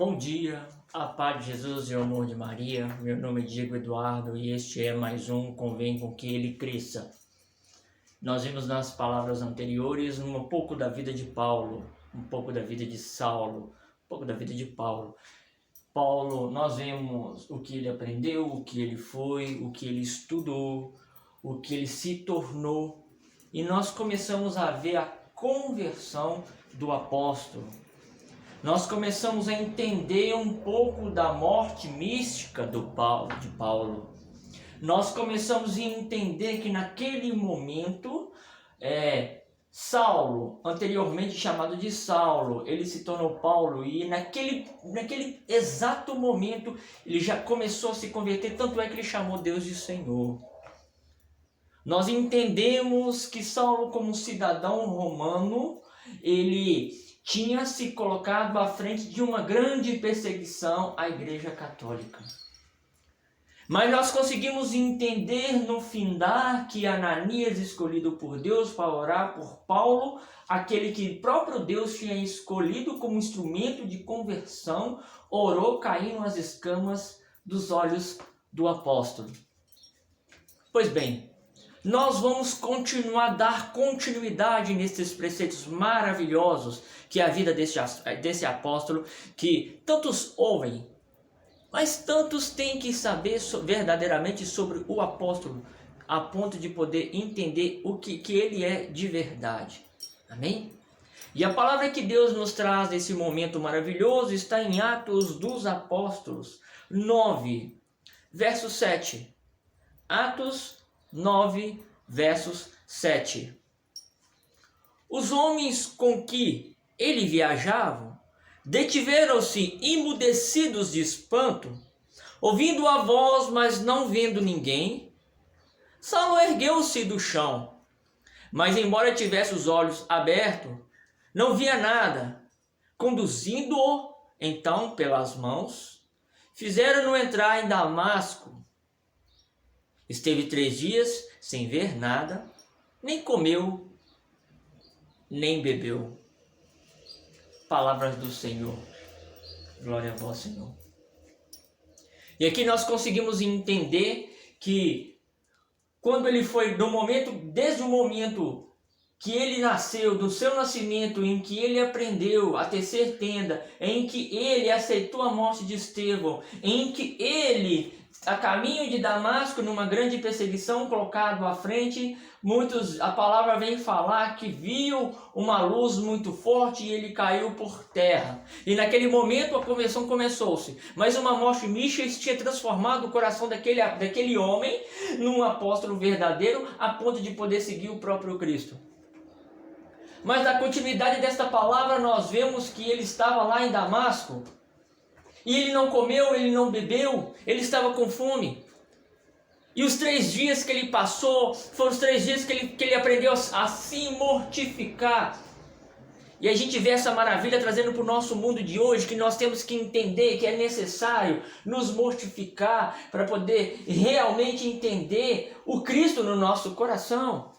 Bom dia, a paz de Jesus e o amor de Maria. Meu nome é Diego Eduardo e este é mais um Convém com que ele cresça. Nós vimos nas palavras anteriores um pouco da vida de Paulo, um pouco da vida de Saulo, um pouco da vida de Paulo. Nós vemos o que ele aprendeu, o que ele foi, o que ele estudou, o que ele se tornou. E nós começamos a ver a conversão do apóstolo. Nós começamos a entender um pouco da morte mística de Paulo. Nós começamos a entender que naquele momento, Saulo, anteriormente chamado de Saulo, ele se tornou Paulo, e naquele exato momento ele já começou a se converter, tanto é que ele chamou Deus de Senhor. Nós entendemos que Saulo, como cidadão romano, ele tinha se colocado à frente de uma grande perseguição à Igreja Católica. Mas nós conseguimos entender no findar que Ananias, escolhido por Deus para orar por Paulo, aquele que próprio Deus tinha escolhido como instrumento de conversão, orou caindo as escamas dos olhos do apóstolo. Pois bem, nós vamos continuar a dar continuidade nesses preceitos maravilhosos que é a vida desse apóstolo, que tantos ouvem, mas tantos têm que saber verdadeiramente sobre o apóstolo, a ponto de poder entender o que ele é de verdade. Amém? E a palavra que Deus nos traz nesse momento maravilhoso está em Atos dos Apóstolos 9, verso 7. Atos 9, versos 7. Os homens com que ele viajava detiveram-se emudecidos de espanto, ouvindo a voz, mas não vendo ninguém. Saulo ergueu-se do chão, mas embora tivesse os olhos abertos, não via nada. Conduzindo-o então pelas mãos, fizeram-no entrar em Damasco. Esteve 3 dias sem ver nada, nem comeu, nem bebeu. Palavras do Senhor. Glória a vós, Senhor. E aqui nós conseguimos entender que quando ele foi, desde o momento que ele nasceu, do seu nascimento, em que ele aprendeu a tecer tenda, em que ele aceitou a morte de Estevão, em que ele, a caminho de Damasco, numa grande perseguição, colocado à frente, a palavra vem falar que viu uma luz muito forte e ele caiu por terra. E naquele momento a conversão começou-se. Mas uma morte mística tinha transformado o coração daquele homem num apóstolo verdadeiro, a ponto de poder seguir o próprio Cristo. Mas na continuidade desta palavra nós vemos que ele estava lá em Damasco. E ele não comeu, ele não bebeu, ele estava com fome. E os 3 dias que ele passou, foram os 3 dias que ele aprendeu a se mortificar. E a gente vê essa maravilha trazendo para o nosso mundo de hoje, que nós temos que entender que é necessário nos mortificar para poder realmente entender o Cristo no nosso coração.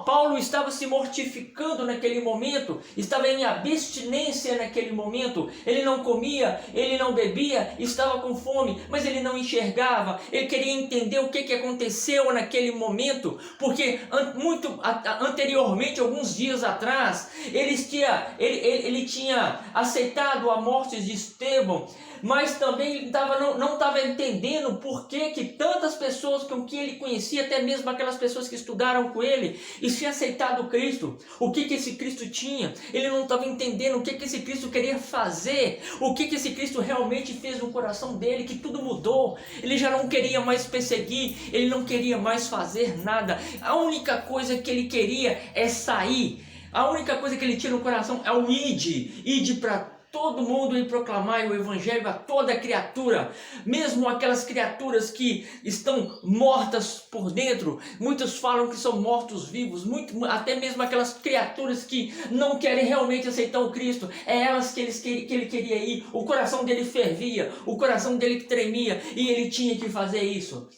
Paulo estava se mortificando naquele momento, estava em abstinência naquele momento, ele não comia, ele não bebia, estava com fome, mas ele não enxergava, ele queria entender o que aconteceu naquele momento, porque muito anteriormente, alguns dias atrás, ele tinha aceitado a morte de Estevão, mas também ele não estava entendendo por que tantas pessoas com que ele conhecia, até mesmo aquelas pessoas que estudaram com ele, e tinha aceitado Cristo, o que esse Cristo tinha, ele não estava entendendo o que esse Cristo queria fazer, o que esse Cristo realmente fez no coração dele, que tudo mudou, ele já não queria mais perseguir, ele não queria mais fazer nada, a única coisa que ele queria é sair, a única coisa que ele tinha no coração é o ide para todo mundo e proclamar o evangelho a toda criatura, mesmo aquelas criaturas que estão mortas por dentro. Muitos falam que são mortos vivos, até mesmo aquelas criaturas que não querem realmente aceitar o Cristo, é elas que ele queria ir. O coração dele fervia, o coração dele tremia e ele tinha que fazer isso.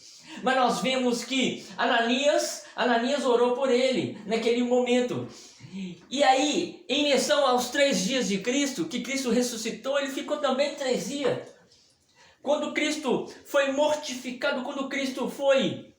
Mas nós vemos que Ananias orou por ele naquele momento. E aí, em menção relação aos 3 dias de Cristo, que Cristo ressuscitou, ele ficou também 3 dias. Quando Cristo foi mortificado, quando Cristo foi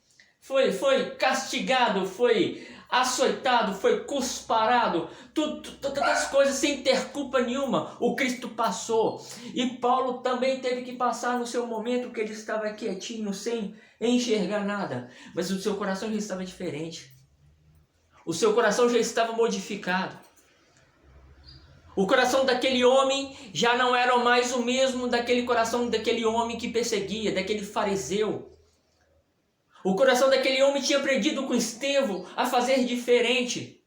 castigado, foi açoitado, foi cusparado, todas as coisas sem ter culpa nenhuma, o Cristo passou. E Paulo também teve que passar no seu momento que ele estava quietinho, sem enxergar nada, mas o seu coração já estava diferente. O seu coração já estava modificado. O coração daquele homem já não era mais o mesmo daquele coração daquele homem que perseguia, daquele fariseu. O coração daquele homem tinha aprendido com Estevão a fazer diferente.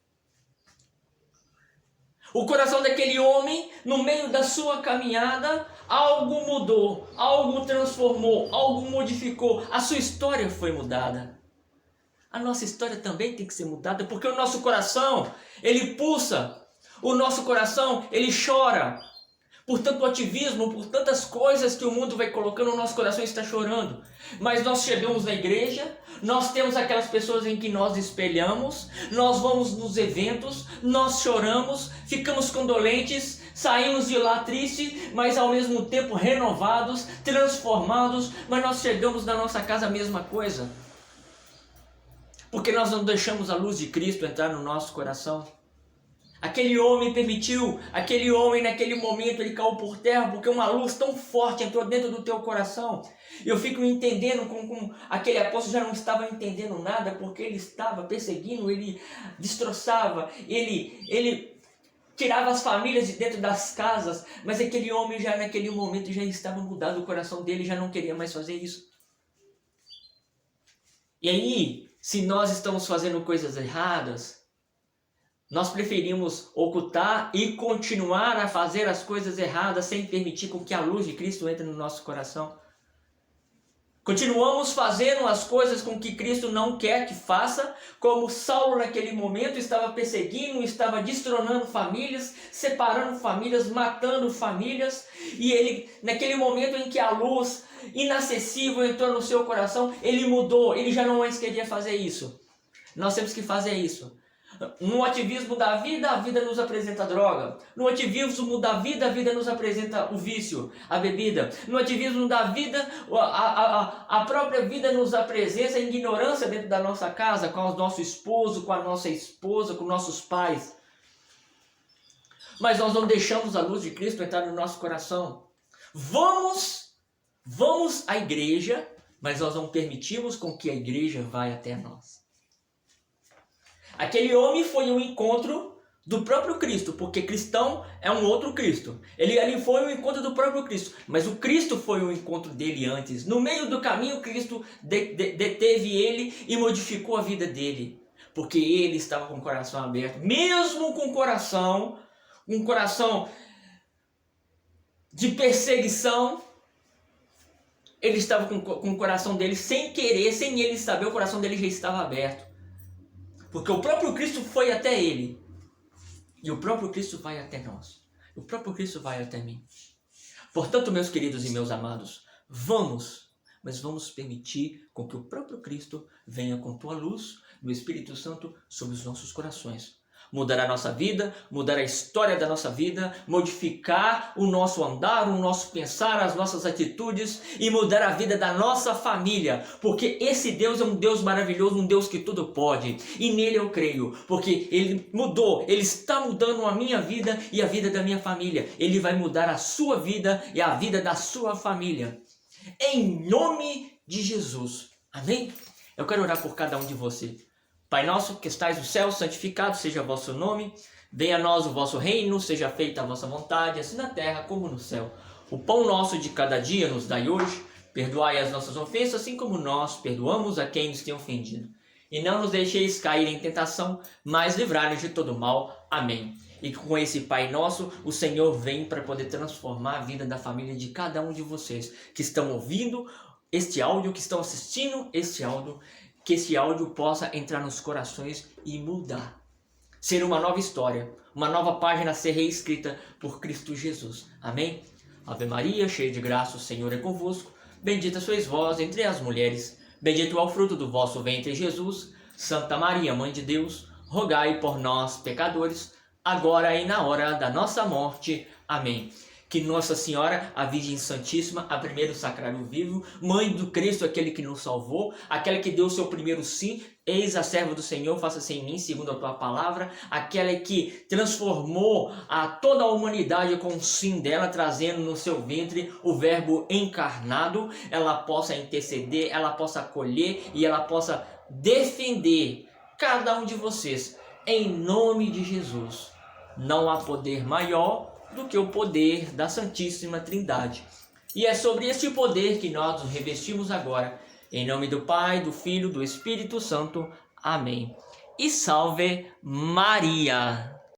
O coração daquele homem, no meio da sua caminhada, algo mudou, algo transformou, algo modificou. A sua história foi mudada. A nossa história também tem que ser mudada, porque o nosso coração, ele pulsa. O nosso coração, ele chora. Por tanto ativismo, por tantas coisas que o mundo vai colocando, o nosso coração está chorando. Mas nós chegamos na igreja, nós temos aquelas pessoas em que nós espelhamos, nós vamos nos eventos, nós choramos, ficamos condolentes, saímos de lá tristes, mas ao mesmo tempo renovados, transformados, mas nós chegamos na nossa casa a mesma coisa. Porque nós não deixamos a luz de Cristo entrar no nosso coração. Aquele homem permitiu, aquele homem naquele momento ele caiu por terra porque uma luz tão forte entrou dentro do teu coração. Eu fico entendendo como aquele apóstolo já não estava entendendo nada porque ele estava perseguindo, ele destroçava, ele tirava as famílias de dentro das casas, mas aquele homem já naquele momento já estava mudado, o coração dele já não queria mais fazer isso. E aí, se nós estamos fazendo coisas erradas, nós preferimos ocultar e continuar a fazer as coisas erradas sem permitir com que a luz de Cristo entre no nosso coração. Continuamos fazendo as coisas com que Cristo não quer que faça, como Saulo naquele momento estava perseguindo, estava destronando famílias, separando famílias, matando famílias, e ele, naquele momento em que a luz inacessível entrou no seu coração, ele mudou, ele já não mais queria fazer isso. Nós temos que fazer isso. No ativismo da vida, a vida nos apresenta a droga. No ativismo da vida, a vida nos apresenta o vício, a bebida. No ativismo da vida, a própria vida nos apresenta a ignorância dentro da nossa casa, com o nosso esposo, com a nossa esposa, com nossos pais. Mas nós não deixamos a luz de Cristo entrar no nosso coração. Vamos à igreja, mas nós não permitimos com que a igreja vá até nós. Aquele homem foi um encontro do próprio Cristo, porque cristão é um outro Cristo. Ele foi um encontro do próprio Cristo, mas o Cristo foi um encontro dele antes. No meio do caminho, Cristo deteve ele e modificou a vida dele, porque ele estava com o coração aberto, mesmo com um coração de perseguição. Ele estava com o coração dele, sem querer, sem ele saber, o coração dele já estava aberto. Porque o próprio Cristo foi até ele. E o próprio Cristo vai até nós. O próprio Cristo vai até mim. Portanto, meus queridos e meus amados, mas vamos permitir com que o próprio Cristo venha com tua luz, do Espírito Santo, sobre os nossos corações. Mudar a nossa vida, mudar a história da nossa vida, modificar o nosso andar, o nosso pensar, as nossas atitudes e mudar a vida da nossa família. Porque esse Deus é um Deus maravilhoso, um Deus que tudo pode. E nele eu creio, porque Ele mudou, Ele está mudando a minha vida e a vida da minha família. Ele vai mudar a sua vida e a vida da sua família. Em nome de Jesus. Amém? Eu quero orar por cada um de vocês. Pai nosso que estais no céu, santificado seja o vosso nome. Venha a nós o vosso reino, seja feita a vossa vontade, assim na terra como no céu. O pão nosso de cada dia nos dai hoje. Perdoai as nossas ofensas, assim como nós perdoamos a quem nos tem ofendido. E não nos deixeis cair em tentação, mas livrai-nos de todo mal. Amém. E com esse Pai nosso, o Senhor vem para poder transformar a vida da família de cada um de vocês que estão ouvindo este áudio, que estão assistindo este áudio. Que esse áudio possa entrar nos corações e mudar. Ser uma nova história, uma nova página a ser reescrita por Cristo Jesus. Amém? Ave Maria, cheia de graça, o Senhor é convosco. Bendita sois vós entre as mulheres. Bendito é o fruto do vosso ventre, Jesus. Santa Maria, Mãe de Deus, rogai por nós, pecadores, agora e na hora da nossa morte. Amém. Que Nossa Senhora, a Virgem Santíssima, a primeiro sacrário vivo, Mãe do Cristo, aquele que nos salvou, aquela que deu o seu primeiro sim, eis a serva do Senhor, faça-se em mim, segundo a tua palavra, aquela que transformou a toda a humanidade com o sim dela, trazendo no seu ventre o verbo encarnado, ela possa interceder, ela possa acolher e ela possa defender cada um de vocês, em nome de Jesus. Não há poder maior do que o poder da Santíssima Trindade. E é sobre este poder que nós nos revestimos agora. Em nome do Pai, do Filho, do Espírito Santo. Amém. E salve Maria!